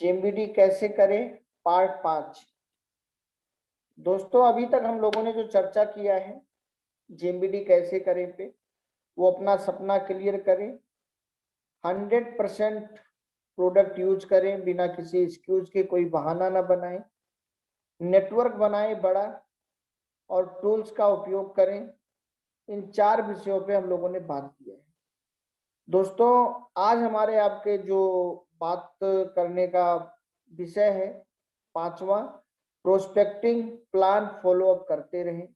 जेएमबीडी कैसे करें पार्ट 5। दोस्तों अभी तक हम लोगों ने जो चर्चा किया है जेएमबीडी कैसे करें पे, वो अपना सपना क्लियर करें, 100% प्रोडक्ट यूज करें, बिना किसी एक्सक्यूज के कोई बहाना ना बनाएं, नेटवर्क बनाएं बड़ा और टूल्स का उपयोग करें। इन 4 विषयों पे हम लोगों ने बात किया है। दोस्तों आज हमारे आपके जो बात करने का विषय है 5वां, प्रोस्पेक्टिंग प्लान फॉलोअप करते रहें।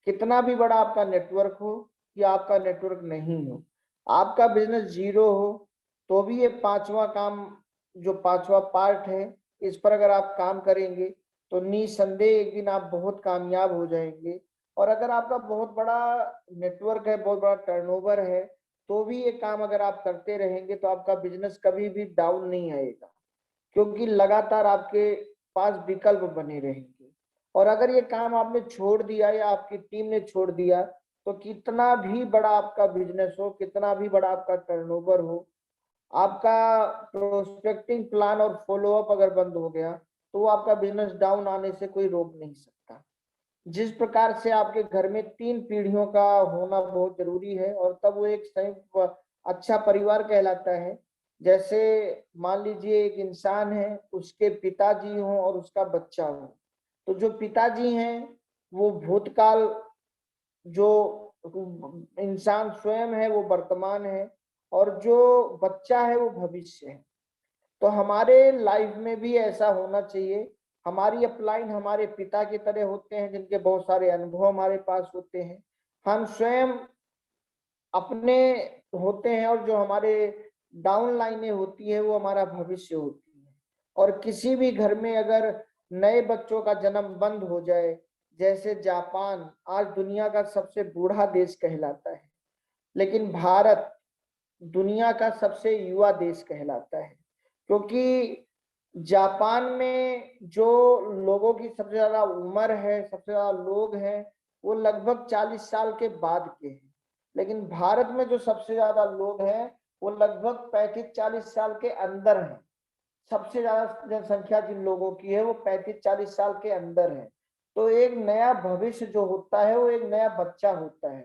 कितना भी बड़ा आपका नेटवर्क हो या आपका नेटवर्क नहीं हो, आपका बिजनेस जीरो हो, तो भी ये 5वां काम, जो 5वां पार्ट है, इस पर अगर आप काम करेंगे तो निसंदेह एक दिन आप बहुत कामयाब हो जाएंगे। और अगर आपका बहुत बड़ा नेटवर्क है, बहुत बड़ा टर्नओवर है, तो भी ये काम अगर आप करते रहेंगे तो आपका बिजनेस कभी भी डाउन नहीं आएगा, क्योंकि लगातार आपके पास विकल्प बने रहेंगे। और अगर ये काम आपने छोड़ दिया या आपकी टीम ने छोड़ दिया, तो कितना भी बड़ा आपका बिजनेस हो, कितना भी बड़ा आपका टर्नओवर हो, आपका प्रोस्पेक्टिंग प्लान और फॉलोअप अगर बंद हो गया तो वो आपका बिजनेस डाउन आने से कोई रोक नहीं सकता। जिस प्रकार से आपके घर में 3 पीढ़ियों का होना बहुत जरूरी है और तब वो एक संयुक्त अच्छा परिवार कहलाता है। जैसे मान लीजिए एक इंसान है, उसके पिताजी हों और उसका बच्चा हो, तो जो पिताजी हैं वो भूतकाल, जो इंसान स्वयं है वो वर्तमान है, और जो बच्चा है वो भविष्य है। तो हमारे लाइफ में भी ऐसा होना चाहिए। हमारी अपलाइन हमारे पिता की तरह होते हैं, जिनके बहुत सारे अनुभव हमारे पास होते हैं। हम स्वयं अपने होते हैं, और जो हमारे डाउन लाइनें होती है वो हमारा भविष्य होती है। और किसी भी घर में अगर नए बच्चों का जन्म बंद हो जाए, जैसे जापान आज दुनिया का सबसे बूढ़ा देश कहलाता है, लेकिन भारत दुनिया का सबसे युवा देश कहलाता है, क्योंकि जापान में जो लोगों की सबसे ज्यादा उम्र है, सबसे ज्यादा लोग हैं, वो लगभग 40 साल के बाद के हैं। लेकिन भारत में जो सबसे ज्यादा लोग हैं वो लगभग 35-40 साल के अंदर हैं। सबसे ज्यादा जनसंख्या जिन लोगों की है वो 35-40 साल के अंदर है। तो एक नया भविष्य जो होता है वो एक नया बच्चा होता है।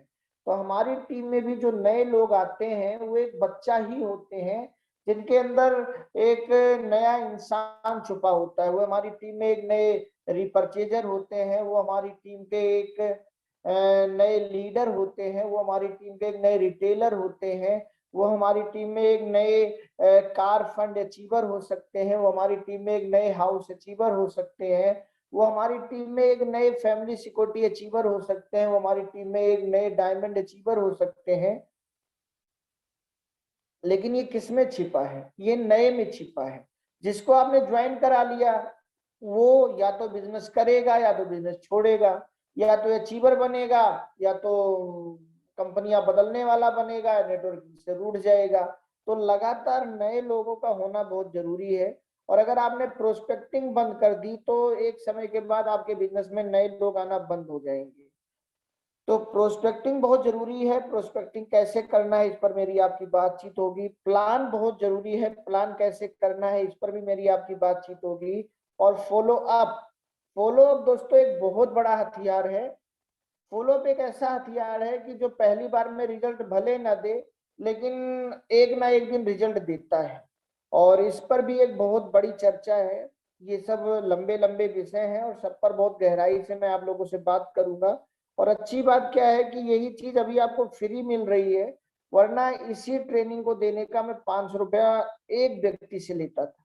तो हमारी टीम में भी जो नए लोग आते हैं वो एक बच्चा ही होते हैं, जिनके अंदर एक नया इंसान छुपा होता है। वो हमारी टीम में एक नए रिपर्चेजर होते हैं, वो हमारी टीम के एक नए लीडर होते हैं, वो हमारी टीम के एक नए रिटेलर होते हैं, वो हमारी टीम में एक नए कार फंड अचीवर हो सकते हैं, वो हमारी टीम में एक नए हाउस अचीवर हो सकते हैं, वो हमारी टीम में एक नए फैमिली सिक्योरिटी अचीवर हो सकते हैं, वो हमारी टीम में एक नए डायमंड अचीवर हो सकते हैं। लेकिन ये किस में छिपा है? ये नए में छिपा है। जिसको आपने ज्वाइन करा लिया वो या तो बिजनेस करेगा या तो बिजनेस छोड़ेगा, या तो अचीवर बनेगा या तो कंपनियां बदलने वाला बनेगा, नेटवर्क से रूठ जाएगा। तो लगातार नए लोगों का होना बहुत जरूरी है। और अगर आपने प्रोस्पेक्टिंग बंद कर दी तो एक समय के बाद आपके बिजनेस में नए लोग आना बंद हो जाएंगे। तो प्रोस्पेक्टिंग बहुत जरूरी है। प्रोस्पेक्टिंग कैसे करना है इस पर मेरी आपकी बातचीत होगी। प्लान बहुत जरूरी है, प्लान कैसे करना है इस पर भी मेरी आपकी बातचीत होगी। और फॉलो अप, फॉलो अप दोस्तों एक बहुत बड़ा हथियार है। फॉलो अप एक ऐसा हथियार है कि जो पहली बार में रिजल्ट भले ना दे, लेकिन एक ना एक दिन रिजल्ट देता है। और इस पर भी एक बहुत बड़ी चर्चा है। ये सब लंबे लंबे विषय हैं और सब पर बहुत गहराई से मैं आप लोगों से बात करूंगा। और अच्छी बात क्या है कि यही चीज अभी आपको फ्री मिल रही है, वरना इसी ट्रेनिंग को देने का मैं 500 रुपया एक व्यक्ति से लेता था,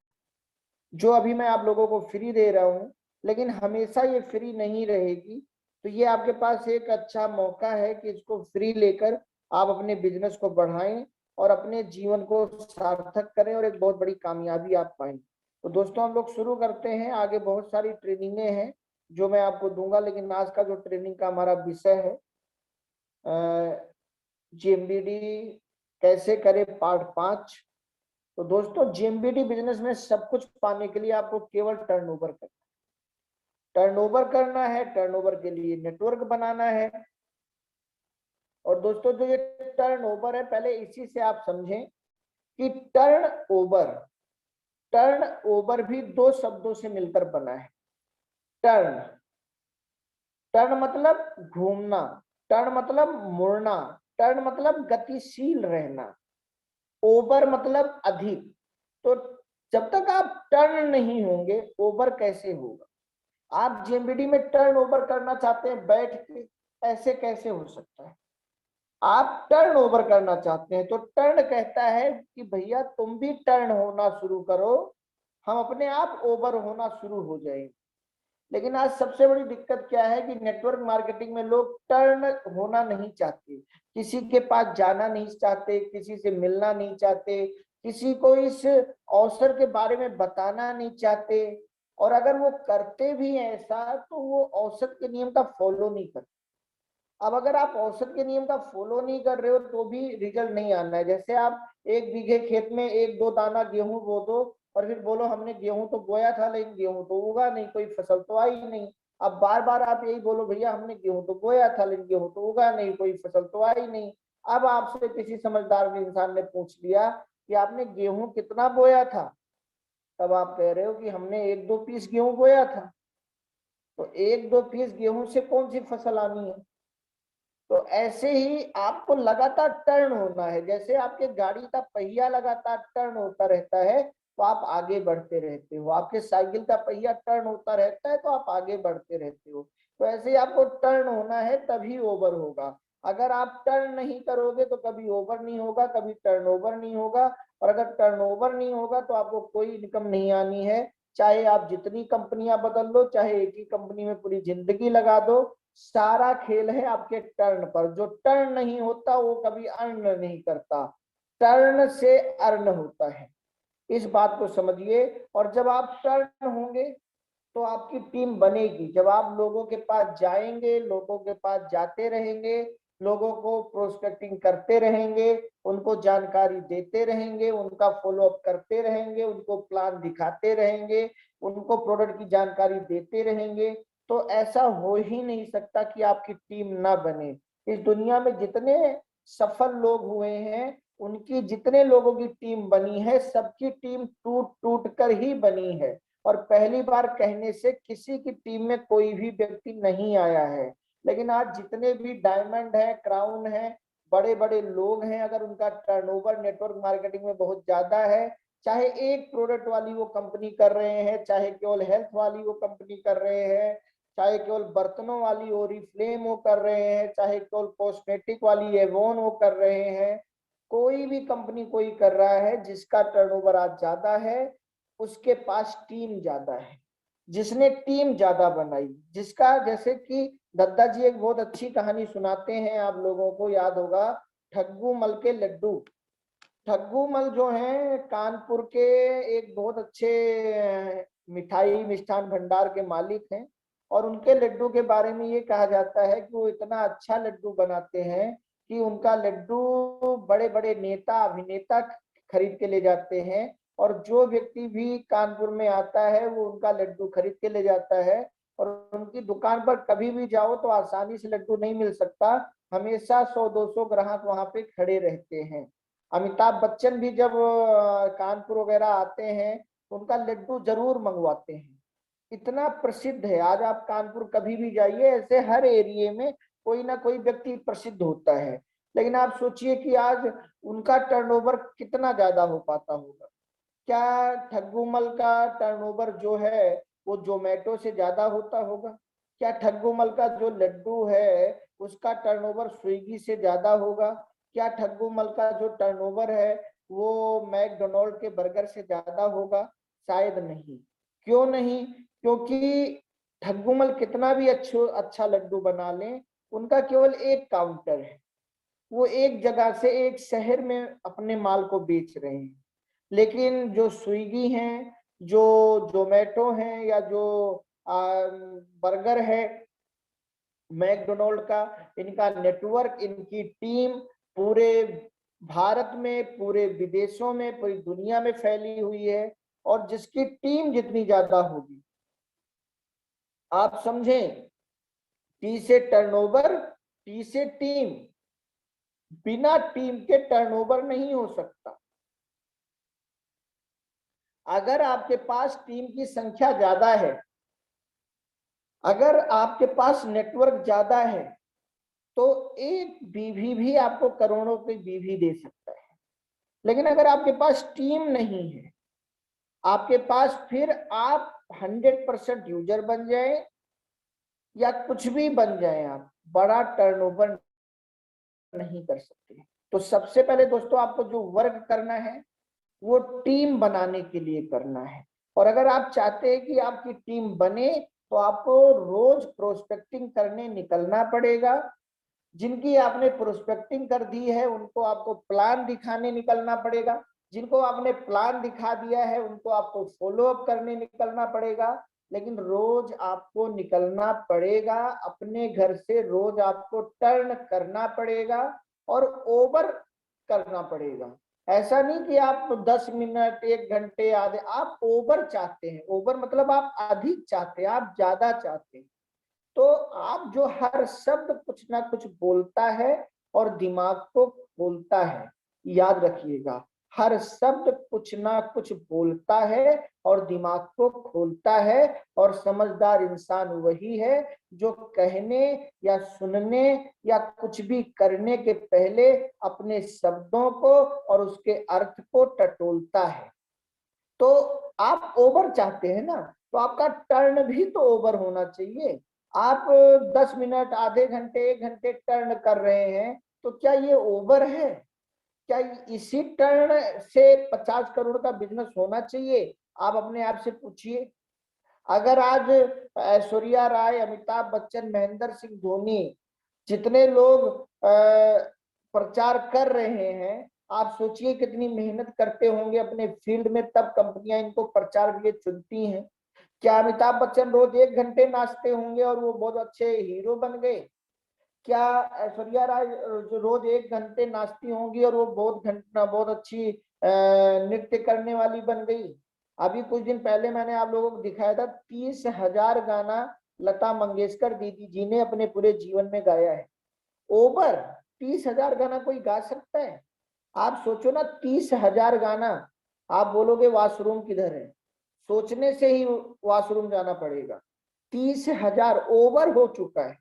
जो अभी मैं आप लोगों को फ्री दे रहा हूँ। लेकिन हमेशा ये फ्री नहीं रहेगी। तो ये आपके पास एक अच्छा मौका है कि इसको फ्री लेकर आप अपने बिजनेस को बढ़ाएं और अपने जीवन को सार्थक करें और एक बहुत बड़ी कामयाबी आप पाएं। तो दोस्तों हम लोग शुरू करते हैं। आगे बहुत सारी ट्रेनिंगें हैं जो मैं आपको दूंगा, लेकिन आज का जो ट्रेनिंग का हमारा विषय है जेएमबीडी कैसे करें पार्ट 5। तो दोस्तों जेएमबीडी बिजनेस में सब कुछ पाने के लिए आपको केवल टर्नओवर करना, टर्नओवर करना है, टर्नओवर के लिए नेटवर्क बनाना है। और दोस्तों जो ये टर्नओवर है, पहले इसी से आप समझें कि टर्नओवर टर्न ओवर भी दो शब्दों से मिलकर बना है। टर्न, टर्न मतलब घूमना, टर्न मतलब मुड़ना, टर्न मतलब गतिशील रहना, ओवर मतलब अधिक। तो जब तक आप टर्न नहीं होंगे ओवर कैसे होगा? आप जेएमबीडी में टर्न ओवर करना चाहते हैं बैठ के, ऐसे कैसे हो सकता है? आप टर्न ओवर करना चाहते हैं तो टर्न कहता है कि भैया तुम भी टर्न होना शुरू करो, हम अपने आप ओवर होना शुरू हो जाएंगे। लेकिन आज सबसे बड़ी दिक्कत क्या है कि नेटवर्क मार्केटिंग में लोग टर्न होना नहीं चाहते, किसी के पास जाना नहीं चाहते, किसी से मिलना नहीं चाहते, किसी को इस अवसर के बारे में बताना नहीं चाहते, और अगर वो करते भी हैं ऐसा तो वो औसत के नियम का फॉलो नहीं करते। अब अगर आप औसत के नियम का फॉलो नहीं कर रहे हो तो भी रिजल्ट नहीं आना है। जैसे आप 1 बीघे खेत में 1-2 दाना गेहूं बो दो और फिर बोलो हमने गेहूं तो बोया था लेकिन गेहूं तो उगा नहीं, कोई फसल तो आई नहीं। अब बार बार आप यही बोलो भैया हमने गेहूं तो बोया था लेकिन गेहूं तो उगा नहीं, कोई फसल तो आई नहीं। अब आपसे किसी समझदार इंसान ने पूछ लिया कि आपने गेहूं कितना बोया था, तब आप कह रहे हो कि हमने 1-2 पीस गेहूं बोया था। तो 1-2 पीस गेहूं से कौन सी फसल आनी है? तो ऐसे ही आपको लगातार टर्न होना है। जैसे आपके गाड़ी का पहिया लगातार टर्न होता रहता है तो आप आगे बढ़ते रहते हो, आपके साइकिल का पहिया टर्न होता रहता है तो आप आगे बढ़ते रहते हो। तो ऐसे ही आपको टर्न होना है तभी ओवर होगा। अगर आप टर्न नहीं करोगे तो कभी ओवर नहीं होगा, कभी टर्न ओवर नहीं होगा। और अगर टर्न ओवर नहीं होगा तो आपको कोई इनकम नहीं आनी है। चाहे आप जितनी कंपनियां बदल लो, चाहे एक ही कंपनी में पूरी जिंदगी लगा दो, सारा खेल है आपके टर्न पर। जो टर्न नहीं होता वो कभी अर्न नहीं करता, टर्न से अर्न होता है। इस बात को समझिए। और जब आप टर्न होंगे तो आपकी टीम बनेगी। जब आप लोगों के पास जाएंगे, लोगों के पास जाते रहेंगे, लोगों को प्रोस्पेक्टिंग करते रहेंगे, उनको जानकारी देते रहेंगे, उनका फॉलोअप करते रहेंगे, उनको प्लान दिखाते रहेंगे, उनको प्रोडक्ट की जानकारी देते रहेंगे, तो ऐसा हो ही नहीं सकता कि आपकी टीम ना बने। इस दुनिया में जितने सफल लोग हुए हैं उनकी जितने लोगों की टीम बनी है सबकी टीम टूट टूट कर ही बनी है। और पहली बार कहने से किसी की टीम में कोई भी व्यक्ति नहीं आया है। लेकिन आज जितने भी डायमंड है, क्राउन है, बड़े बड़े लोग हैं, अगर उनका टर्नओवर नेटवर्क मार्केटिंग में बहुत ज्यादा है, चाहे एक प्रोडक्ट वाली वो कंपनी कर रहे हैं, चाहे केवल हेल्थ वाली वो कंपनी कर रहे हैं, चाहे केवल बर्तनों वाली ओरिफ्लेम वो कर रहे हैं, चाहे केवल कॉस्मेटिक वाली एवोन वो कर रहे हैं, कोई भी कंपनी कोई कर रहा है जिसका टर्नओवर आज ज्यादा है उसके पास टीम ज्यादा है। जिसने टीम ज्यादा बनाई, जिसका, जैसे कि दद्दा जी एक बहुत अच्छी कहानी सुनाते हैं, आप लोगों को याद होगा, ठग्गू मल के लड्डू। ठग्गू मल जो है कानपुर के एक बहुत अच्छे मिठाई मिष्ठान भंडार के मालिक हैं। और उनके लड्डू के बारे में ये कहा जाता है कि वो इतना अच्छा लड्डू बनाते हैं कि उनका लड्डू बड़े बड़े नेता अभिनेता खरीद के ले जाते हैं। और जो व्यक्ति भी कानपुर में आता है वो उनका लड्डू खरीद के ले जाता है। और उनकी दुकान पर कभी भी जाओ तो आसानी से लड्डू नहीं मिल सकता, हमेशा 100-200 ग्राहक वहां पे खड़े रहते हैं। अमिताभ बच्चन भी जब कानपुर वगैरह आते हैं तो उनका लड्डू जरूर मंगवाते हैं। इतना प्रसिद्ध है। आज आप कानपुर कभी भी जाइए, ऐसे हर एरिया में कोई ना कोई व्यक्ति प्रसिद्ध होता है। लेकिन आप सोचिए कि आज उनका टर्नओवर कितना ज्यादा हो पाता होगा। क्या ठग्गूमल का टर्नओवर जो है वो जोमेटो से ज्यादा होता होगा? क्या ठग्गूमल का जो लड्डू है उसका टर्नओवर स्विगी से ज्यादा होगा? क्या ठग्गूमल का जो टर्नओवर है वो मैकडोनाल्ड के बर्गर से ज्यादा होगा? शायद नहीं। क्यों नहीं? क्योंकि ठग्गूमल कितना भी अच्छा लड्डू बना लें, उनका केवल एक काउंटर है, वो एक जगह से एक शहर में अपने माल को बेच रहे हैं। लेकिन जो स्विगी हैं, जो जोमेटो हैं, या जो बर्गर है मैकडोनाल्ड का, इनका नेटवर्क, इनकी टीम पूरे भारत में, पूरे विदेशों में, पूरी दुनिया में फैली हुई है। और जिसकी टीम जितनी ज्यादा होगी, आप समझें, टी से टर्नओवर, टी से टीम, बिना टीम के टर्नओवर नहीं हो सकता। अगर आपके पास टीम की संख्या ज्यादा है, अगर आपके पास नेटवर्क ज्यादा है, तो एक बीवी भी आपको करोड़ों की बीवी दे सकता है। लेकिन अगर आपके पास टीम नहीं है आपके पास, फिर आप 100% यूजर बन जाए या कुछ भी बन जाए, आप बड़ा टर्नओवर नहीं कर सकते। तो सबसे पहले दोस्तों आपको जो वर्क करना है वो टीम बनाने के लिए करना है। और अगर आप चाहते हैं कि आपकी टीम बने, तो आपको रोज प्रोस्पेक्टिंग करने निकलना पड़ेगा। जिनकी आपने प्रोस्पेक्टिंग कर दी है उनको आपको प्लान दिखाने निकलना पड़ेगा। जिनको आपने प्लान दिखा दिया है उनको आपको फॉलो अप करने निकलना पड़ेगा। लेकिन रोज आपको निकलना पड़ेगा अपने घर से, रोज आपको टर्न करना पड़ेगा और ओवर करना पड़ेगा। ऐसा नहीं कि आप 10 मिनट 1 घंटे आधे, आप ओवर चाहते हैं। ओवर मतलब आप अधिक चाहते हैं, आप ज्यादा चाहते हैं। तो आप जो हर शब्द कुछ ना कुछ बोलता है और दिमाग को खोलता है, याद रखिएगा, हर शब्द कुछ ना कुछ बोलता है और दिमाग को खोलता है। और समझदार इंसान वही है जो कहने या सुनने या कुछ भी करने के पहले अपने शब्दों को और उसके अर्थ को टटोलता है। तो आप ओवर चाहते हैं ना, तो आपका टर्न भी तो ओवर होना चाहिए। आप 10 मिनट आधे घंटे 1 घंटे टर्न कर रहे हैं, तो क्या ये ओवर है? क्या इसी टर्न से 50 करोड़ का बिजनेस होना चाहिए? आप अपने आप से पूछिए। अगर आज ऐश्वर्या राय, अमिताभ बच्चन, महेंद्र सिंह धोनी जितने लोग प्रचार कर रहे हैं, आप सोचिए कितनी मेहनत करते होंगे अपने फील्ड में, तब कंपनियां इनको प्रचार के लिए चुनती हैं। क्या अमिताभ बच्चन रोज 1 घंटे नाचते होंगे और वो बहुत अच्छे हीरो बन गए? क्या ऐश्वर्या राय जो रोज 1 घंटे नाचती होंगी और वो बहुत अच्छी नृत्य करने वाली बन गई? अभी कुछ दिन पहले मैंने आप लोगों को दिखाया था, 30,000 गाना लता मंगेशकर दीदी जी ने अपने पूरे जीवन में गाया है। ओवर 30,000 गाना कोई गा सकता है? आप सोचो ना, 30,000 गाना। आप बोलोगे वॉशरूम किधर है, सोचने से ही वॉशरूम जाना पड़ेगा। 30,000 ओवर हो चुका है।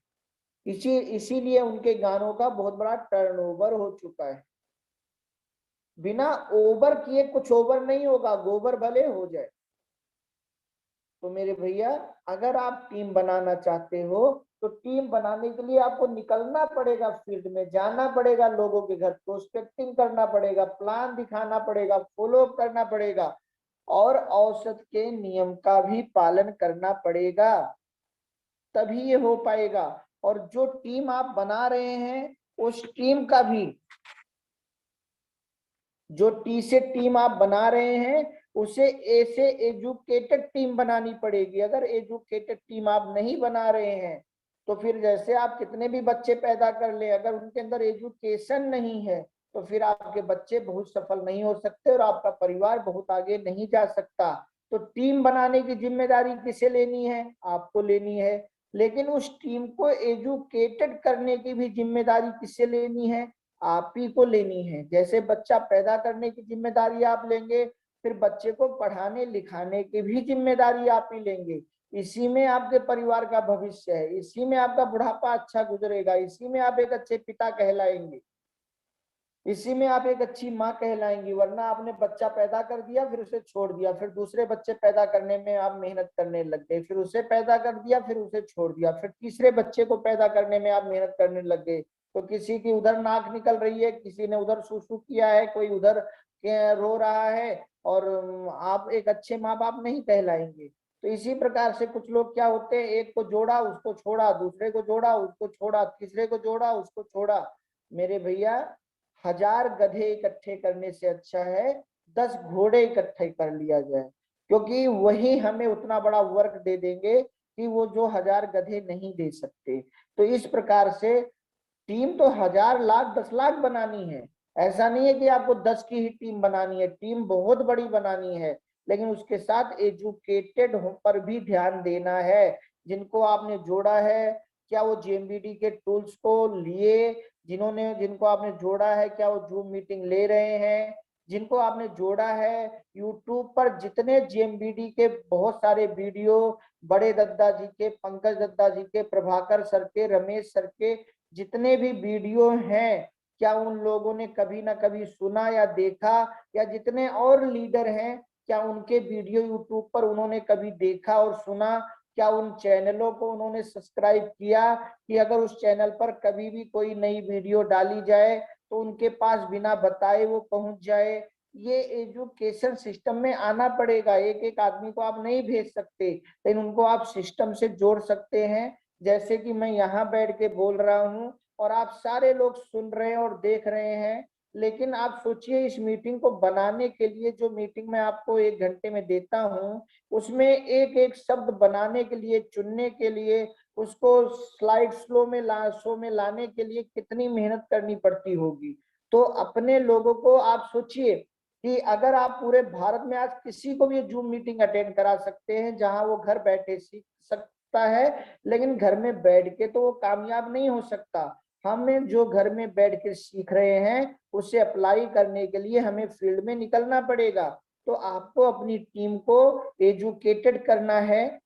इसीलिए उनके गानों का बहुत बड़ा टर्नओवर हो चुका है। बिना ओवर किए कुछ ओवर नहीं होगा, गोबर भले हो जाए। तो मेरे भैया, अगर आप टीम बनाना चाहते हो, तो टीम बनाने के लिए आपको निकलना पड़ेगा, फील्ड में जाना पड़ेगा, लोगों के घर प्रोस्पेक्टिंग करना पड़ेगा, प्लान दिखाना पड़ेगा, फॉलो अप करना पड़ेगा और औसत के नियम का भी पालन करना पड़ेगा, तभी ये हो पाएगा। और जो टीम आप बना रहे हैं उस टीम का भी, जो टी से टीम आप बना रहे हैं उसे ए से एजुकेटेड टीम बनानी पड़ेगी। अगर एजुकेटेड टीम आप नहीं बना रहे हैं, तो फिर जैसे आप कितने भी बच्चे पैदा कर ले, अगर उनके अंदर एजुकेशन नहीं है, तो फिर आपके बच्चे बहुत सफल नहीं हो सकते और आपका परिवार बहुत आगे नहीं जा सकता। तो टीम बनाने की जिम्मेदारी किसे लेनी है? आपको लेनी है। लेकिन उस टीम को एजुकेटेड करने की भी जिम्मेदारी किसे लेनी है? आप ही को लेनी है। जैसे बच्चा पैदा करने की जिम्मेदारी आप लेंगे, फिर बच्चे को पढ़ाने लिखाने की भी जिम्मेदारी आप ही लेंगे। इसी में आपके परिवार का भविष्य है, इसी में आपका बुढ़ापा अच्छा गुजरेगा, इसी में आप एक अच्छे पिता कहलाएंगे, इसी में आप एक अच्छी माँ कहलाएंगी। वरना आपने बच्चा पैदा कर दिया, फिर उसे छोड़ दिया, फिर दूसरे बच्चे पैदा करने में आप मेहनत करने लग गए, फिर उसे पैदा कर दिया, फिर उसे छोड़ दिया, फिर तीसरे बच्चे को पैदा करने में आप मेहनत करने लग गए। तो किसी की उधर नाक निकल रही है, किसी ने उधर सूसू किया है, कोई उधर रो रहा है, और आप एक अच्छे माँ बाप नहीं कहलाएंगे। तो इसी प्रकार से कुछ लोग क्या होते हैं, एक को जोड़ा उसको छोड़ा, दूसरे को जोड़ा उसको छोड़ा, तीसरे को जोड़ा उसको छोड़ा। मेरे भैया, 1000 गधे इकट्ठे करने से अच्छा है 10 घोड़े इकट्ठे कर लिया जाए, क्योंकि वही हमें उतना बड़ा वर्क दे देंगे कि वो जो 1000 गधे नहीं दे सकते। तो इस प्रकार से टीम तो 1000 लाख 10 लाख बनानी है। ऐसा नहीं है कि आपको 10 की ही टीम बनानी है, टीम बहुत बड़ी बनानी है। लेकिन उसके साथ एजुकेटेड पर भी ध्यान देना है। जिनको आपने जोड़ा है, क्या वो जेएमबीडी के टूल्स को लिए? जिनको आपने जोड़ा है, क्या वो जूम मीटिंग ले रहे हैं? जिनको आपने जोड़ा है। यूट्यूब पर जितने जेएमबीडी के बहुत सारे वीडियो, बड़े दद्दा जी के, पंकज दद्दा जी के, प्रभाकर सर के, रमेश सर के जितने भी वीडियो हैं, क्या उन लोगों ने कभी ना कभी सुना या देखा? या जितने और लीडर हैं, क्या उनके वीडियो यूट्यूब पर उन्होंने कभी देखा और सुना? क्या उन चैनलों को उन्होंने सब्सक्राइब किया कि अगर उस चैनल पर कभी भी कोई नई वीडियो डाली जाए तो उनके पास बिना बताए वो पहुंच जाए? ये एजुकेशन सिस्टम में आना पड़ेगा। एक एक आदमी को आप नहीं भेज सकते, लेकिन उनको आप सिस्टम से जोड़ सकते हैं। जैसे कि मैं यहाँ बैठ के बोल रहा हूँ और आप सारे लोग सुन रहे हैं और देख रहे हैं, लेकिन आप सोचिए इस मीटिंग को बनाने के लिए, जो मीटिंग मैं आपको 1 घंटे में देता हूँ, उसमें एक एक शब्द बनाने के लिए, चुनने के लिए, उसको स्लाइड शो में लाने के लिए कितनी मेहनत करनी पड़ती होगी। तो अपने लोगों को आप सोचिए कि अगर आप पूरे भारत में आज किसी को भी जूम मीटिंग अटेंड करा सकते हैं, जहां वो घर बैठे सीख सकता है, लेकिन घर में बैठ के तो वो कामयाब नहीं हो सकता। हमें जो घर में बैठ के सीख रहे हैं उसे अप्लाई करने के लिए हमें फील्ड में निकलना पड़ेगा। तो आपको अपनी टीम को एजुकेटेड करना है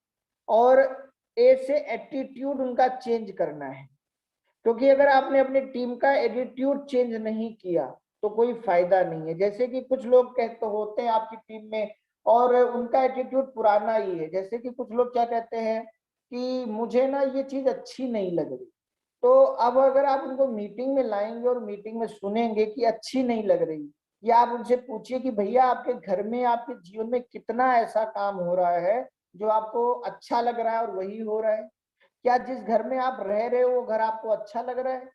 और ए से एटीट्यूड उनका चेंज करना है। क्योंकि अगर आपने अपनी टीम का एटीट्यूड चेंज नहीं किया तो कोई फायदा नहीं है। जैसे कि कुछ लोग कहते होते हैं आपकी टीम में और उनका एटीट्यूड पुराना ही है। जैसे कि कुछ लोग क्या कहते हैं कि मुझे ना ये चीज अच्छी नहीं लग रही। तो अब अगर आप उनको मीटिंग में लाएंगे और मीटिंग में सुनेंगे कि अच्छी नहीं लग रही, या आप उनसे पूछिए कि भैया आपके घर में, आपके जीवन में कितना ऐसा काम हो रहा है जो आपको अच्छा लग रहा है और वही हो रहा है? क्या जिस घर में आप रह रहे हो वो घर आपको अच्छा लग रहा है,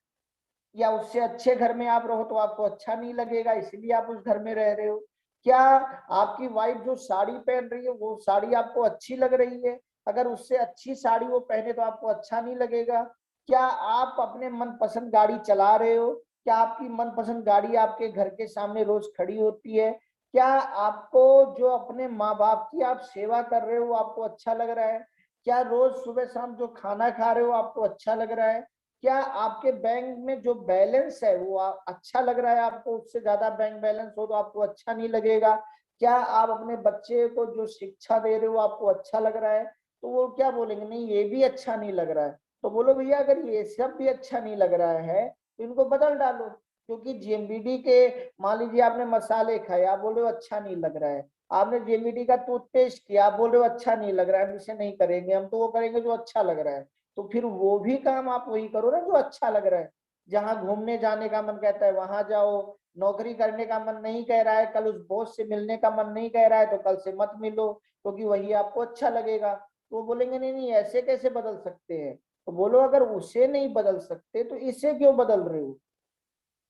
या उससे अच्छे घर में आप रहो तो आपको अच्छा नहीं लगेगा इसलिए आप उस घर में रह रहे हो? क्या आपकी वाइफ जो साड़ी पहन रही है वो साड़ी आपको अच्छी लग रही है, अगर उससे अच्छी साड़ी वो पहने तो आपको अच्छा नहीं लगेगा? क्या आप अपने मनपसंद गाड़ी चला रहे हो? क्या आपकी मनपसंद गाड़ी आपके घर के सामने रोज खड़ी होती है? क्या आपको जो अपने माँ बाप की आप सेवा कर रहे हो वो आपको अच्छा लग रहा है? क्या रोज सुबह शाम जो खाना खा रहे हो आपको अच्छा लग रहा है? क्या आपके बैंक में जो बैलेंस है वो अच्छा लग रहा है आपको? उससे ज्यादा बैंक बैलेंस हो तो आपको अच्छा नहीं लगेगा। क्या आप अपने बच्चे को जो शिक्षा दे रहे हो आपको अच्छा लग रहा है? तो वो क्या बोलेंगे, नहीं ये भी अच्छा नहीं लग रहा है। तो बोलो भैया अगर ये सब भी अच्छा नहीं लग रहा है तो इनको बदल डालो। क्योंकि जेएमबीडी के, मान लीजिए आपने मसाले खाए, आप बोल रहे हो अच्छा नहीं लग रहा है। आपने जेएमबीडी का टूथपेस्ट किया, आप बोल रहे हो अच्छा नहीं लग रहा है, हम इसे नहीं करेंगे, हम तो वो करेंगे जो अच्छा लग रहा है। तो फिर वो भी काम आप वही करो ना जो अच्छा लग रहा है। जहां घूमने जाने का मन कहता है वहां जाओ, नौकरी करने का मन नहीं कह रहा है, कल उस बॉस से मिलने का मन नहीं कह रहा है तो कल से मत मिलो, क्योंकि वही आपको अच्छा लगेगा। तो वो बोलेंगे नहीं नहीं ऐसे कैसे बदल सकते हैं? तो बोलो अगर उसे नहीं बदल सकते तो इसे क्यों बदल रहे हो?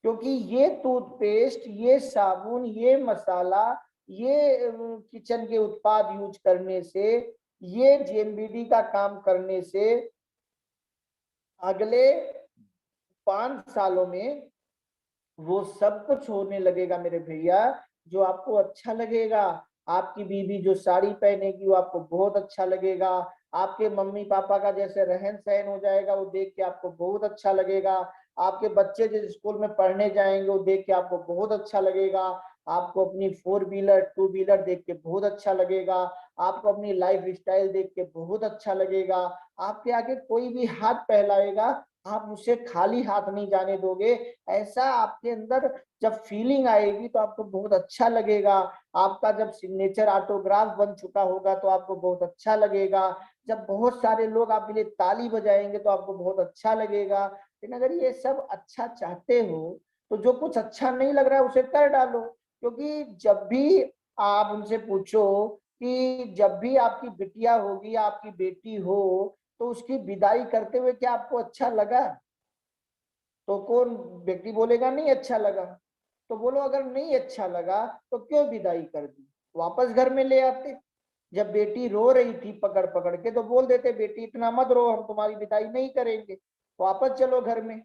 क्योंकि ये टूथपेस्ट, ये साबुन, ये मसाला, ये किचन के उत्पाद यूज करने से, ये जेएमबीडी का काम करने से अगले 5 सालों में वो सब कुछ होने लगेगा मेरे भैया जो आपको अच्छा लगेगा। आपकी बीवी जो साड़ी पहनेगी वो आपको बहुत अच्छा लगेगा। आपके मम्मी पापा का जैसे रहन सहन हो जाएगा वो देख के आपको बहुत अच्छा लगेगा। आपके बच्चे जिस स्कूल में पढ़ने जाएंगे वो देख के आपको बहुत अच्छा लगेगा। आपको अपनी 4 व्हीलर 2 व्हीलर देख के बहुत अच्छा लगेगा। आपको अपनी लाइफ स्टाइल देख के बहुत अच्छा लगेगा। आपके आगे कोई भी हाथ फैलाएगा आप उसे खाली हाथ नहीं जाने दोगे। ऐसा आपके अंदर जब फीलिंग आएगी तो आपको बहुत अच्छा लगेगा। आपका जब सिग्नेचर ऑटोग्राफ बन चुका होगा तो आपको बहुत अच्छा लगेगा। जब बहुत सारे लोग आपके लिए ताली बजाएंगे तो आपको बहुत अच्छा लगेगा। लेकिन अगर ये सब अच्छा चाहते हो तो जो कुछ अच्छा नहीं लग रहा है उसे कर डालो। क्योंकि जब भी आप उनसे पूछो कि जब भी आपकी बिटिया होगी, आपकी बेटी हो, तो उसकी विदाई करते हुए क्या आपको अच्छा लगा? तो कौन व्यक्ति बोलेगा नहीं अच्छा लगा? तो बोलो अगर नहीं अच्छा लगा तो क्यों विदाई कर दी? वापस घर में ले आते। जब बेटी रो रही थी पकड़ पकड़ के तो बोल देते बेटी इतना मत रो, हम तुम्हारी विदाई नहीं करेंगे, वापस चलो घर में।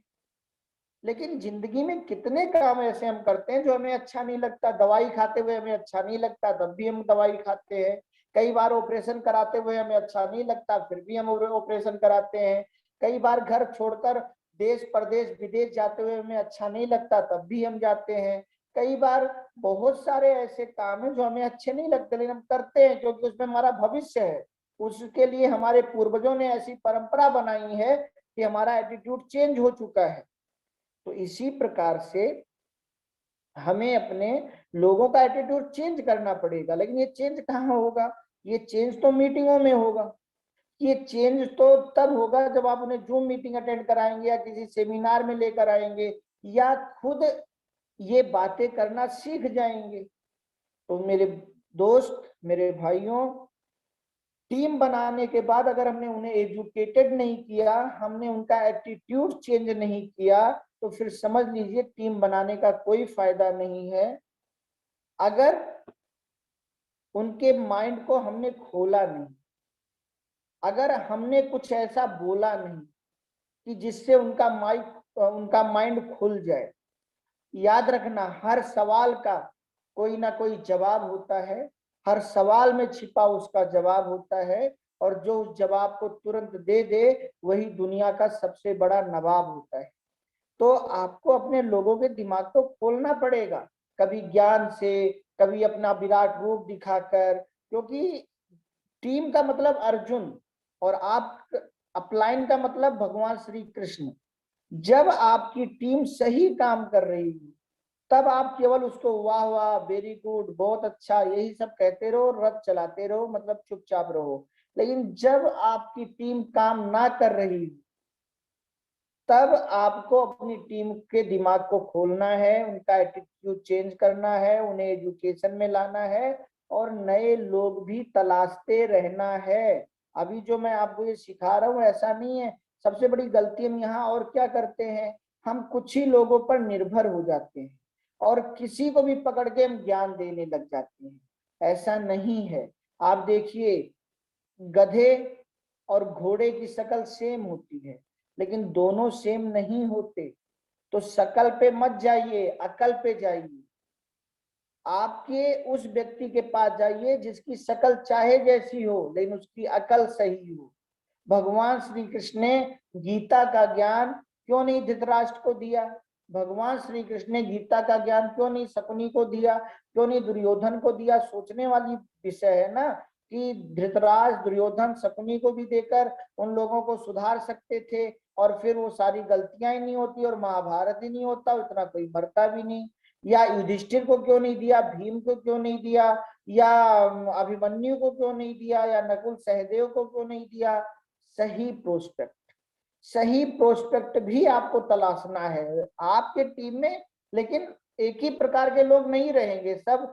लेकिन जिंदगी में कितने काम ऐसे हम करते हैं जो हमें अच्छा नहीं लगता। दवाई खाते हुए हमें अच्छा नहीं लगता तब भी हम दवाई खाते हैं। कई बार ऑपरेशन कराते हुए हमें अच्छा नहीं लगता फिर भी हम ऑपरेशन कराते हैं। कई बार घर छोड़कर देश परदेश विदेश जाते हुए हमें अच्छा नहीं लगता तब भी हम जाते हैं। कई बार बहुत सारे ऐसे काम है जो हमें अच्छे नहीं लगते, लेकिन हम करते हैं क्योंकि उसमें हमारा भविष्य है। उसके लिए हमारे पूर्वजों ने ऐसी परंपरा बनाई है कि हमारा एटीट्यूड चेंज हो चुका है। तो इसी प्रकार से हमें अपने लोगों का एटीट्यूड चेंज करना पड़ेगा। लेकिन ये चेंज कहाँ होगा? ये चेंज तो मीटिंगों में होगा। ये चेंज तो तब होगा जब आप उन्हें जूम मीटिंग अटेंड कराएंगे या किसी सेमिनार में लेकर आएंगे या खुद ये बातें करना सीख जाएंगे। तो मेरे दोस्त, मेरे भाइयों, टीम बनाने के बाद अगर हमने उन्हें एजुकेटेड नहीं किया, हमने उनका एटीट्यूड चेंज नहीं किया, तो फिर समझ लीजिए टीम बनाने का कोई फायदा नहीं है। अगर उनके माइंड को हमने खोला नहीं, अगर हमने कुछ ऐसा बोला नहीं कि जिससे उनका माइंड खुल जाए। याद रखना, हर सवाल का कोई ना कोई जवाब होता है, हर सवाल में छिपा उसका जवाब होता है, और जो उस जवाब को तुरंत दे दे वही दुनिया का सबसे बड़ा नवाब होता है। तो आपको अपने लोगों के दिमाग को खोलना पड़ेगा, कभी ज्ञान से, कभी अपना विराट रूप दिखाकर, क्योंकि टीम का मतलब अर्जुन और आप अपलाइन का मतलब भगवान श्री कृष्ण। जब आपकी टीम सही काम कर रही है तब आप केवल उसको वाह वाह, वेरी गुड, बहुत अच्छा, यही सब कहते रहो, रथ चलाते रहो, मतलब चुपचाप रहो। लेकिन जब आपकी टीम काम ना कर रही तब आपको अपनी टीम के दिमाग को खोलना है, उनका एटीट्यूड चेंज करना है, उन्हें एजुकेशन में लाना है और नए लोग भी तलाशते रहना है। अभी जो मैं आपको ये सिखा रहा हूँ ऐसा नहीं है। सबसे बड़ी गलती हम यहाँ और क्या करते हैं, हम कुछ ही लोगों पर निर्भर हो जाते हैं और किसी को भी पकड़ के हम ज्ञान देने लग जाते हैं। ऐसा नहीं है। आप देखिए, गधे और घोड़े की शक्ल सेम होती है लेकिन दोनों सेम नहीं होते। तो शक्ल पे मत जाइए, अकल पे जाइए। आपके उस व्यक्ति के पास जाइए जिसकी शक्ल चाहे जैसी हो लेकिन उसकी अकल सही हो। भगवान श्री कृष्ण ने गीता का ज्ञान क्यों नहीं धृतराष्ट्र को दिया? भगवान श्री कृष्ण ने गीता का ज्ञान क्यों नहीं शकुनी को दिया, क्यों नहीं दुर्योधन को दिया? सोचने वाली विषय है ना कि धृतराष्ट्र, दुर्योधन, शकुनी को भी देकर उन लोगों को सुधार सकते थे और फिर वो सारी गलतियां ही नहीं होती और महाभारत ही नहीं होता, इतना कोई मरता भी नहीं। या युधिष्ठिर को क्यों नहीं दिया, भीम को क्यों नहीं दिया, या अभिमन्यु को क्यों नहीं दिया, या नकुल सहदेव को क्यों नहीं दिया? सही प्रोस्पेक्ट, सही प्रोस्पेक्ट भी आपको तलाशना है आपके टीम में। लेकिन एक ही प्रकार के लोग नहीं रहेंगे, सब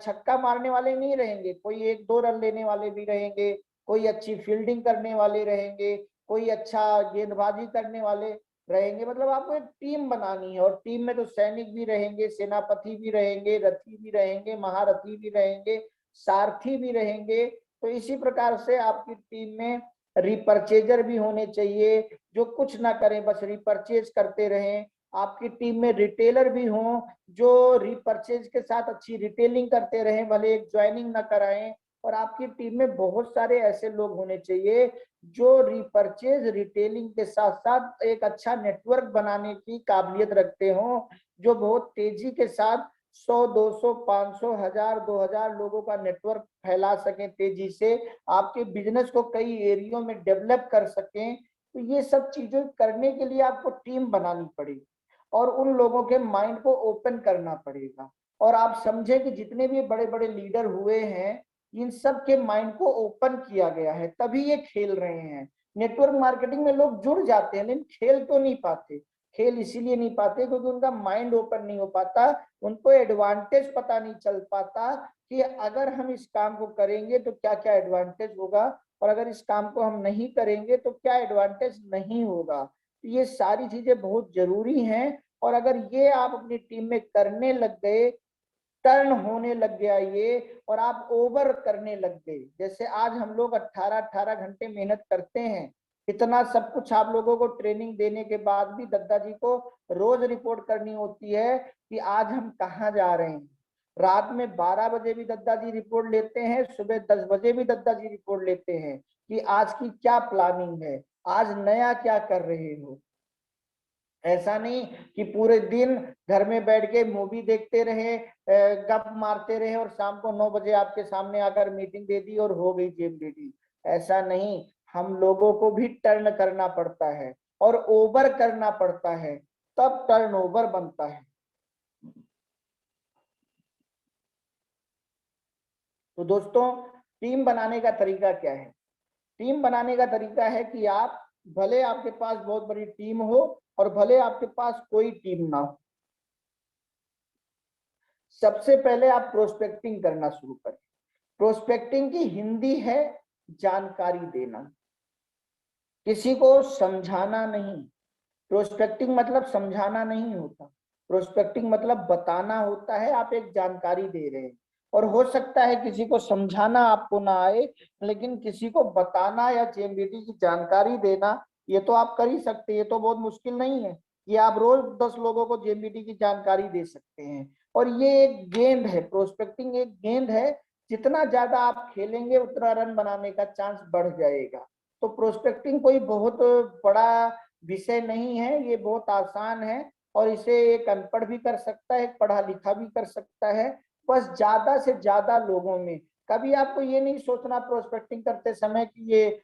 छक्का मारने वाले नहीं रहेंगे, कोई एक दो रन लेने वाले भी रहेंगे, कोई अच्छी फील्डिंग करने वाले रहेंगे, कोई अच्छा गेंदबाजी करने वाले रहेंगे। मतलब आपको एक टीम बनानी है और टीम में तो सैनिक भी रहेंगे, सेनापति भी रहेंगे, रथी भी रहेंगे, महारथी भी रहेंगे, सारथी भी रहेंगे। तो इसी प्रकार से आपकी टीम में रिपर्चेजर भी होने चाहिए जो कुछ ना करें, बस रिपर्चेज करते रहें। आपकी टीम में रिटेलर भी हों जो रिपर्चेज के साथ अच्छी रिटेलिंग करते रहें, भले एक ज्वाइनिंग ना कराएं। और आपकी टीम में बहुत सारे ऐसे लोग होने चाहिए जो रिपर्चेज, रिटेलिंग के साथ साथ एक अच्छा नेटवर्क बनाने की काबिलियत रखते हों, जो बहुत तेजी के साथ 100, 200, 500, 1000, 2000 लोगों का नेटवर्क फैला सकें तेजी से, आपके बिजनेस को कई एरियो में डेवलप कर सकें। तो ये सब चीजें करने के लिए आपको टीम बनानी पड़ेगी और उन लोगों के माइंड को ओपन करना पड़ेगा। और आप समझे कि जितने भी बड़े बड़े लीडर हुए हैं इन सब के माइंड को ओपन किया गया है, तभी ये खेल रहे हैं। नेटवर्क मार्केटिंग में लोग जुड़ जाते हैं लेकिन खेल तो नहीं पाते। खेल इसीलिए नहीं पाते क्योंकि उनका माइंड ओपन नहीं हो पाता, उनको एडवांटेज पता नहीं चल पाता कि अगर हम इस काम को करेंगे तो क्या क्या एडवांटेज होगा और अगर इस काम को हम नहीं करेंगे तो क्या एडवांटेज नहीं होगा। तो ये सारी चीजें बहुत जरूरी हैं और अगर ये आप अपनी टीम में करने लग गए, टर्न होने लग गया ये, और आप ओवर करने लग गए, जैसे आज हम लोग 18-18 घंटे मेहनत करते हैं, इतना सब कुछ आप लोगों को ट्रेनिंग देने के बाद भी दद्दा जी को रोज रिपोर्ट करनी होती है कि आज हम कहाँ जा रहे हैं। रात में 12 बजे भी दद्दा जी रिपोर्ट लेते हैं, सुबह 10 बजे भी दद्दा जी रिपोर्ट लेते हैं कि आज की क्या प्लानिंग है, आज नया क्या कर रहे हो। ऐसा नहीं कि पूरे दिन घर में बैठ के मूवी देखते रहे, गप मारते रहे और शाम को 9 बजे आपके सामने आकर मीटिंग दे दी और हो गई जेएमडीटी। ऐसा नहीं, हम लोगों को भी टर्न करना पड़ता है और ओवर करना पड़ता है, तब टर्नओवर बनता है। तो दोस्तों, टीम बनाने का तरीका क्या है? टीम बनाने का तरीका है कि आप, भले आपके पास बहुत बड़ी टीम हो और भले आपके पास कोई टीम ना हो, सबसे पहले आप प्रोस्पेक्टिंग करना शुरू करें। प्रोस्पेक्टिंग की हिंदी है जानकारी देना, किसी को समझाना नहीं। प्रोस्पेक्टिंग मतलब समझाना नहीं होता, प्रोस्पेक्टिंग मतलब बताना होता है। आप एक जानकारी दे रहे हैं, और हो सकता है किसी को समझाना आपको ना आए, लेकिन किसी को बताना या जेएमडीटी की जानकारी देना, ये तो आप कर ही सकते हैं। ये तो बहुत मुश्किल नहीं है, ये आप रोज 10 लोगों को जेएमडीटी की जानकारी दे सकते हैं। और ये एक गेंद है, प्रोस्पेक्टिंग एक गेंद है, जितना ज्यादा आप खेलेंगे उतना रन बनाने का चांस बढ़ जाएगा। तो प्रोस्पेक्टिंग कोई बहुत बड़ा विषय नहीं है, ये बहुत आसान है, और इसे एक अनपढ़ भी कर सकता है, एक पढ़ा लिखा भी कर सकता है। बस ज्यादा से ज्यादा लोगों में, कभी आपको ये नहीं सोचना प्रोस्पेक्टिंग करते समय कि ये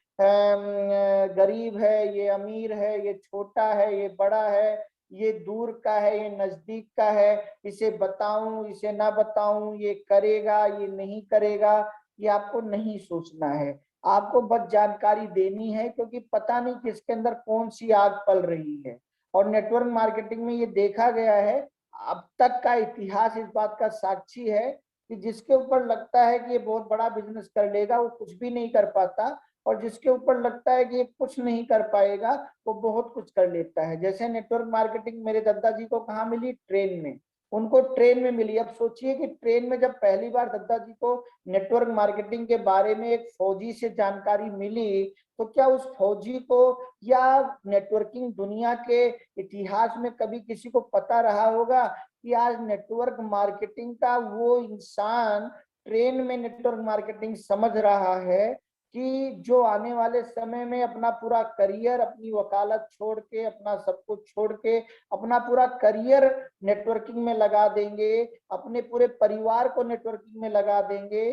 गरीब है, ये अमीर है, ये छोटा है, ये बड़ा है, ये दूर का है, ये नजदीक का है, इसे बताऊं, इसे ना बताऊं, ये करेगा, ये नहीं करेगा, ये आपको नहीं सोचना है। आपको बस जानकारी देनी है, क्योंकि पता नहीं किसके अंदर कौन सी आग पल रही है। और नेटवर्क मार्केटिंग में ये देखा गया है, अब तक का इतिहास इस बात का साक्षी है कि जिसके ऊपर लगता है कि ये बहुत बड़ा बिजनेस कर लेगा, वो कुछ भी नहीं कर पाता, और जिसके ऊपर लगता है कि ये कुछ नहीं कर पाएगा, वो बहुत कुछ कर लेता है। जैसे नेटवर्क मार्केटिंग मेरे दादाजी को कहाँ मिली? ट्रेन में। उनको ट्रेन में मिली। अब सोचिए कि ट्रेन में जब पहली बार दादाजी को नेटवर्क मार्केटिंग के बारे में एक फौजी से जानकारी मिली, तो क्या उस फौजी को या नेटवर्किंग दुनिया के इतिहास में कभी किसी को पता रहा होगा कि आज नेटवर्क मार्केटिंग का वो इंसान ट्रेन में नेटवर्क मार्केटिंग समझ रहा है, कि जो आने वाले समय में अपना पूरा करियर, अपनी वकालत छोड़ के, अपना सब कुछ छोड़ के, अपना पूरा करियर नेटवर्किंग में लगा देंगे, अपने पूरे परिवार को नेटवर्किंग में लगा देंगे,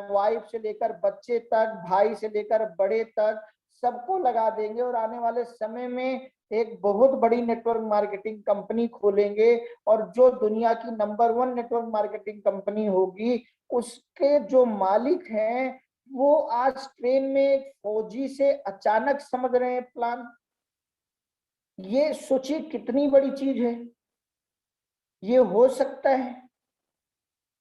वाइफ से लेकर बच्चे तक, भाई से लेकर बड़े तक, सबको लगा देंगे, और आने वाले समय में एक बहुत बड़ी नेटवर्क मार्केटिंग कंपनी खोलेंगे। और जो दुनिया की नंबर 1 नेटवर्क मार्केटिंग कंपनी होगी, उसके जो मालिक हैं, वो आज ट्रेन में एक फौजी से अचानक समझ रहे हैं प्लान। ये सोचिए कितनी बड़ी चीज है, ये हो सकता है।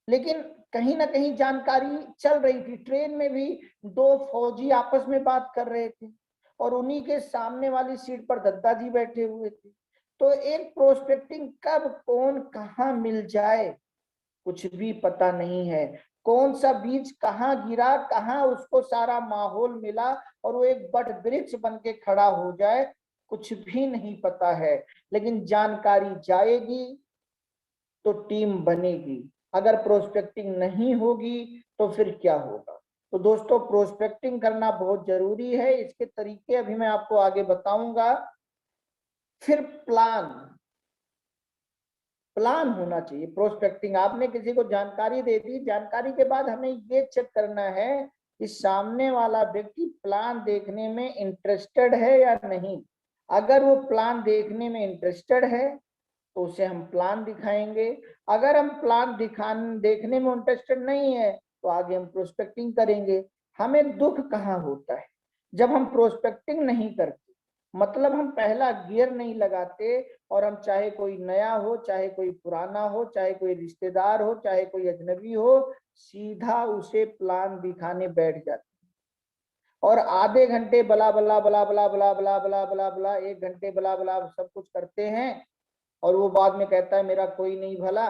लेकिन कहीं ना कहीं जानकारी चल रही थी, ट्रेन में भी 2 फौजी आपस में बात कर रहे थे, और उन्हीं के सामने वाली सीट पर दादाजी बैठे हुए थे। तो एक प्रोस्पेक्टिंग कब कौन कहाँ मिल जाए, कुछ भी पता नहीं है। कौन सा बीज कहाँ गिरा, कहाँ उसको सारा माहौल मिला, और वो एक बट वृक्ष बन के खड़ा हो जाए, कुछ भी नहीं पता है। लेकिन जानकारी जाएगी तो टीम बनेगी। अगर प्रोस्पेक्टिंग नहीं होगी तो फिर क्या होगा? तो दोस्तों, प्रोस्पेक्टिंग करना बहुत जरूरी है। इसके तरीके अभी मैं आपको आगे बताऊंगा। फिर प्लान, प्लान होना चाहिए। प्रोस्पेक्टिंग, आपने किसी को जानकारी दे दी, जानकारी के बाद हमें ये चेक करना है कि सामने वाला व्यक्ति प्लान देखने में इंटरेस्टेड है या नहीं। अगर वो प्लान देखने में इंटरेस्टेड है तो उसे हम प्लान दिखाएंगे। अगर हम प्लान देखने में इंटरेस्टेड नहीं है तो आगे हम प्रोस्पेक्टिंग करेंगे। हमें दुख कहाँ होता है? जब हम प्रोस्पेक्टिंग नहीं करते, मतलब हम पहला गियर नहीं लगाते, और हम चाहे कोई नया हो, चाहे कोई पुराना हो, चाहे कोई रिश्तेदार हो, चाहे कोई अजनबी हो, सीधा उसे प्लान दिखाने बैठ जाते, और आधे घंटे बला बला बला बला बला बला बला बला बला 1 घंटे बला बला सब कुछ करते हैं, और वो बाद में कहता है मेरा कोई नहीं भला,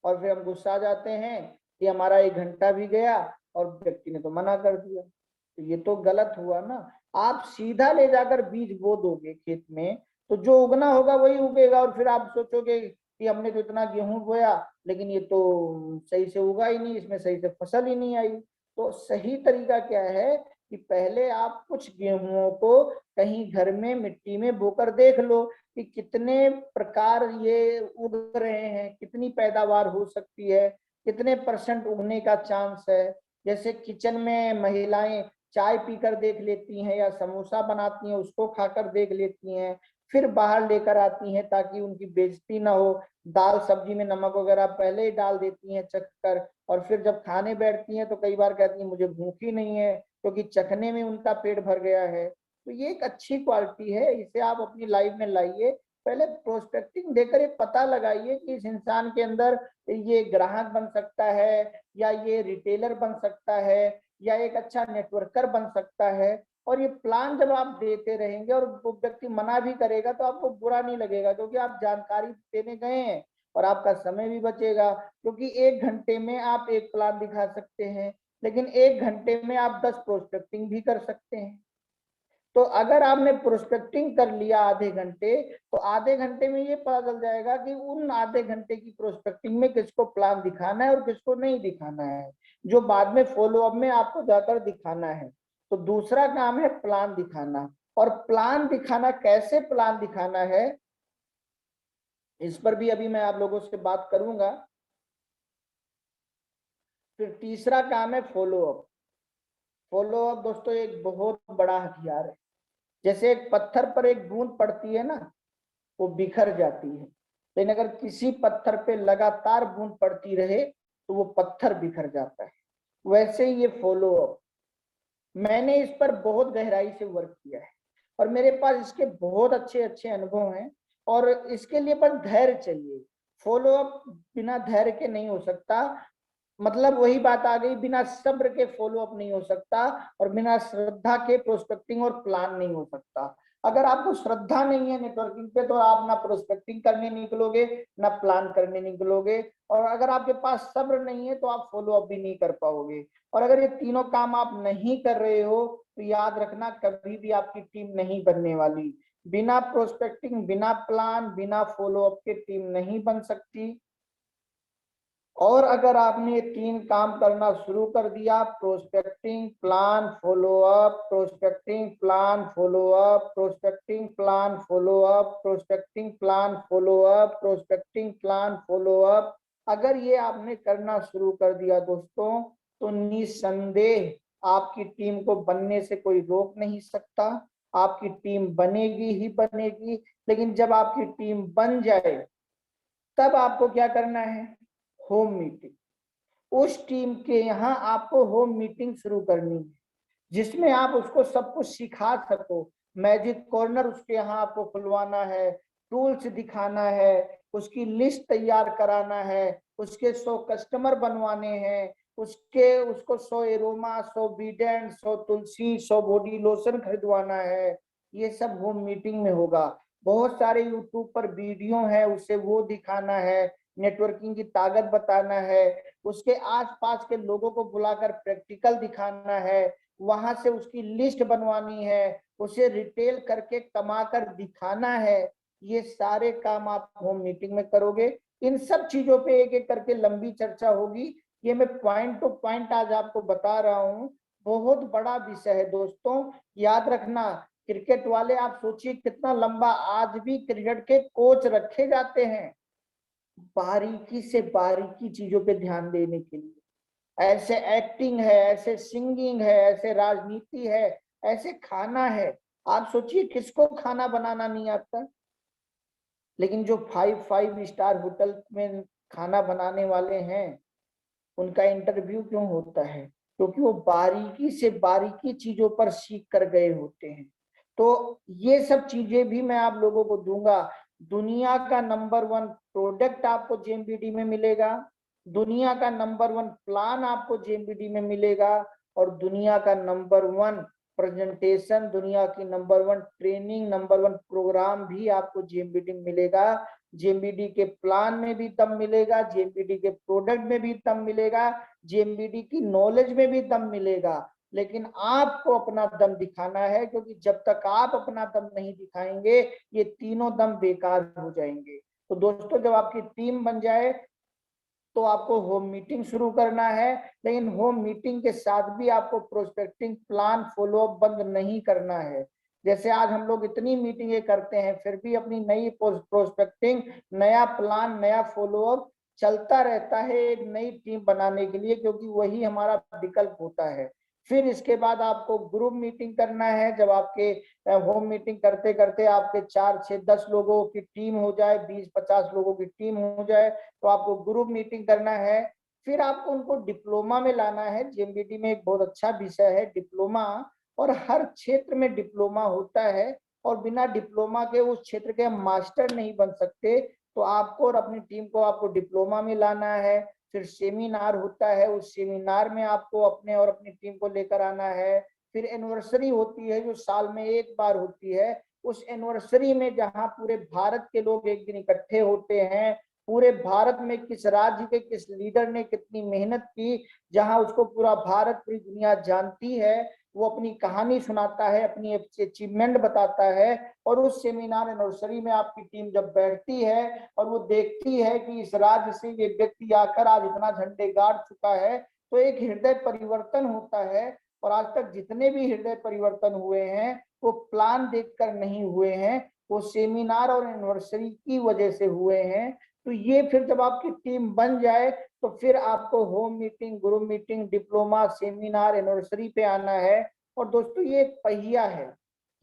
और फिर हम गुस्सा जाते हैं कि हमारा 1 घंटा भी गया और व्यक्ति ने तो मना कर दिया। तो ये तो गलत हुआ ना। आप सीधा ले जाकर बीज बो दोगे खेत में, तो जो उगना होगा वही उगेगा, और फिर आप सोचोगे कि हमने तो इतना गेहूं बोया, लेकिन ये तो सही से उगा ही नहीं, इसमें सही से फसल ही नहीं आई। तो सही तरीका क्या है कि पहले आप कुछ गेहूं को कहीं घर में मिट्टी में बोकर देख लो कि कितने प्रकार ये उग रहे हैं, कितनी पैदावार हो सकती है, कितने % उगने का चांस है। जैसे किचन में महिलाएं चाय पीकर देख लेती हैं या समोसा बनाती हैं, उसको खाकर देख लेती हैं, फिर बाहर लेकर आती हैं ताकि उनकी बेइज्जती ना हो। दाल सब्जी में नमक वगैरह पहले ही डाल देती हैं चख कर, और फिर जब खाने बैठती हैं तो कई बार कहती हैं मुझे भूख ही नहीं है, क्योंकि चखने में उनका पेट भर गया है। तो ये एक अच्छी क्वालिटी है, इसे आप अपनी लाइफ में लाइए। पहले प्रोस्पेक्टिंग देकर एक पता लगाइए कि इस इंसान के अंदर ये ग्राहक बन सकता है, या ये रिटेलर बन सकता है, या एक अच्छा नेटवर्कर बन सकता है। और ये प्लान जब आप देते रहेंगे और वो व्यक्ति मना भी करेगा तो आपको बुरा नहीं लगेगा, क्योंकि आप जानकारी देने गए हैं और आपका समय भी बचेगा। क्योंकि 1 घंटे में आप एक प्लान दिखा सकते हैं, लेकिन 1 घंटे में आप 10 प्रोस्पेक्टिंग भी कर सकते हैं। तो अगर आपने प्रोस्पेक्टिंग कर लिया आधे घंटे, तो आधे घंटे में ये पता चल जाएगा कि उन आधे घंटे की प्रोस्पेक्टिंग में किसको प्लान दिखाना है और किसको नहीं दिखाना है, जो बाद में फॉलो अप में आपको जाकर दिखाना है। तो दूसरा काम है प्लान दिखाना। और प्लान दिखाना, कैसे प्लान दिखाना है, इस पर भी अभी मैं आप लोगों से बात करूंगा। फिर तीसरा काम है फॉलो अप। फॉलो अप दोस्तों एक बहुत बड़ा हथियार है। जैसे एक पत्थर पर एक बूंद पड़ती है ना, वो बिखर जाती है, लेकिन अगर किसी पत्थर पे लगातार बूंद पड़ती रहे तो वो पत्थर बिखर जाता है। वैसे ही ये फॉलो अप, मैंने इस पर बहुत गहराई से वर्क किया है और मेरे पास इसके बहुत अच्छे अच्छे अनुभव हैं। और इसके लिए बस धैर्य चाहिए। फॉलो अप बिना धैर्य के नहीं हो सकता। मतलब वही बात आ गई, बिना सब्र के फॉलो अप नहीं हो सकता, और बिना श्रद्धा के प्रोस्पेक्टिंग और प्लान नहीं हो सकता। अगर आपको श्रद्धा नहीं है नेटवर्किंग पे, तो आप ना प्रोस्पेक्टिंग करने निकलोगे, ना प्लान करने निकलोगे। और अगर आपके पास सब्र नहीं है तो आप फॉलो अप भी नहीं कर पाओगे। और अगर ये तीनों काम आप नहीं कर रहे हो तो याद रखना, कभी भी आपकी टीम नहीं बनने वाली। बिना प्रोस्पेक्टिंग, बिना प्लान, बिना फॉलो अप के टीम नहीं बन सकती। और अगर आपने ये 3 काम करना शुरू कर दिया, prospecting, plan, follow up, prospecting, plan, follow up, prospecting, plan, follow up, prospecting, plan, follow up, prospecting, plan, follow up, अगर ये आपने करना शुरू कर दिया दोस्तों, तो निस्संदेह आपकी टीम को बनने से कोई रोक नहीं सकता। आपकी टीम बनेगी ही बनेगी। लेकिन जब आपकी टीम बन जाए, तब आपको क्या करना है? Home meeting. उस टीम के यहाँ आपको होम मीटिंग शुरू करनी है, जिसमें आप उसको सब कुछ सिखा सको। मैजिक कॉर्नर उसके यहाँ आपको खुलवाना है, टूल्स दिखाना है, उसकी लिस्ट तैयार कराना है, उसके 100 कस्टमर बनवाने हैं, उसको 100 एरोमा, 100 बीडेंट, 100 तुलसी, 100 बॉडी लोशन खरीदवाना है। ये सब होम मीटिंग में होगा। बहुत सारे यूट्यूब पर वीडियो है, उसे वो दिखाना है, नेटवर्किंग की ताकत बताना है, उसके आसपास के लोगों को बुलाकर प्रैक्टिकल दिखाना है, वहां से उसकी लिस्ट बनवानी है, उसे रिटेल करके कमा कर दिखाना है। ये सारे काम आप होम मीटिंग में करोगे। इन सब चीजों पे एक एक करके लंबी चर्चा होगी। ये मैं पॉइंट टू पॉइंट आज आपको बता रहा हूँ। बहुत बड़ा विषय है दोस्तों, याद रखना। क्रिकेट वाले, आप सोचिए कितना लंबा, आज भी क्रिकेट के कोच रखे जाते हैं बारीकी से बारीकी चीजों पे ध्यान देने के लिए। ऐसे एक्टिंग है, ऐसे सिंगिंग है, ऐसे राजनीति है, ऐसे खाना है। आप सोचिए किसको खाना बनाना नहीं आता। लेकिन जो 5 स्टार होटल में खाना बनाने वाले हैं, उनका इंटरव्यू क्यों होता है? क्योंकि वो बारीकी से बारीकी चीजों पर सीख कर गए होते हैं। तो ये सब चीजें भी मैं आप लोगों को दूंगा। दुनिया का नंबर 1 प्रोडक्ट आपको जेएमबीडी में मिलेगा, दुनिया का नंबर 1 प्लान आपको जेएमबीडी में मिलेगा, और दुनिया का नंबर 1 प्रेजेंटेशन, दुनिया की नंबर 1 ट्रेनिंग, नंबर 1 प्रोग्राम भी आपको जेएमबीडी में मिलेगा। जेएमबीडी के प्लान में भी दम मिलेगा, जेएमबीडी के प्रोडक्ट में भी दम मिलेगा, जेएमबीडी की नॉलेज में भी दम मिलेगा। लेकिन आपको अपना दम दिखाना है, क्योंकि जब तक आप अपना दम नहीं दिखाएंगे, ये तीनों दम बेकार हो जाएंगे। तो दोस्तों, जब आपकी टीम बन जाए, तो आपको होम मीटिंग शुरू करना है, लेकिन होम मीटिंग के साथ भी आपको प्रोस्पेक्टिंग प्लान फॉलोअप बंद नहीं करना है। जैसे आज हम लोग इतनी मीटिंगें करते हैं, फिर भी अपनी नई प्रोस्पेक्टिंग, नया प्लान, नया फॉलोअप चलता रहता है एक नई टीम बनाने के लिए, क्योंकि वही हमारा विकल्प होता है। फिर इसके बाद आपको ग्रुप मीटिंग करना है। जब आपके होम मीटिंग करते करते आपके 4, 6, 10 लोगों की टीम हो जाए, 20-50 लोगों की टीम हो जाए, तो आपको ग्रुप मीटिंग करना है। फिर आपको उनको डिप्लोमा में लाना है। जीएमबीडी में एक बहुत अच्छा विषय है डिप्लोमा, और हर क्षेत्र में डिप्लोमा होता है, और बिना डिप्लोमा के उस क्षेत्र के मास्टर नहीं बन सकते। तो आपको और अपनी टीम को आपको डिप्लोमा में लाना है। फिर सेमिनार होता है, उस सेमिनार में आपको अपने और अपनी टीम को लेकर आना है। फिर एनिवर्सरी होती है जो साल में एक बार होती है। उस एनिवर्सरी में जहां पूरे भारत के लोग एक दिन इकट्ठे होते हैं, पूरे भारत में किस राज्य के किस लीडर ने कितनी मेहनत की, जहां उसको पूरा भारत, पूरी दुनिया जानती है, वो अपनी कहानी सुनाता है, अपनी अचीवमेंट बताता है। और उस सेमिनार एनिवर्सरी में आपकी टीम जब बैठती है और वो देखती है कि इस राज्य से ये व्यक्ति आकर आज इतना झंडे गाड़ चुका है, तो एक हृदय परिवर्तन होता है। और आज तक जितने भी हृदय परिवर्तन हुए हैं वो प्लान देखकर नहीं हुए हैं, वो सेमिनार और एनिवर्सरी की वजह से हुए हैं। तो ये फिर जब आपकी टीम बन जाए तो फिर आपको home meeting, group meeting, diploma, seminar, anniversary पे आना है। और दोस्तों ये एक पहिया है।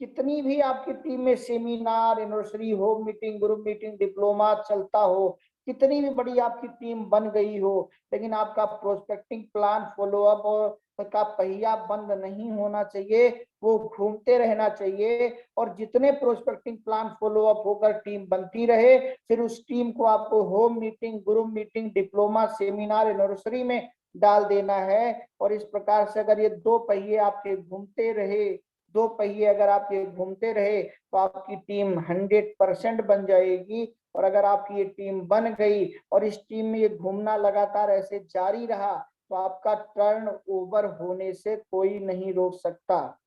कितनी भी आपकी टीम में seminar, anniversary, home meeting, group meeting, diploma चलता हो, कितनी भी बड़ी आपकी टीम बन गई हो, लेकिन आपका प्रोस्पेक्टिंग प्लान फॉलोअप और का पहिया बंद नहीं होना चाहिए, वो घूमते रहना चाहिए। और जितने प्रोस्पेक्टिंग प्लान फॉलोअप होकर टीम बनती रहे, फिर उस टीम को आपको home meeting, group meeting, diploma, seminar, anniversary में डाल देना है। और इस प्रकार से अगर ये दो पहिए आपके घूमते रहे, दो पहिए अगर आप ये घूमते रहे, तो आपकी टीम 100% बन जाएगी। और अगर आपकी ये टीम बन गई और इस टीम में ये घूमना लगातार ऐसे जारी रहा, तो आपका टर्न ओवर होने से कोई नहीं रोक सकता।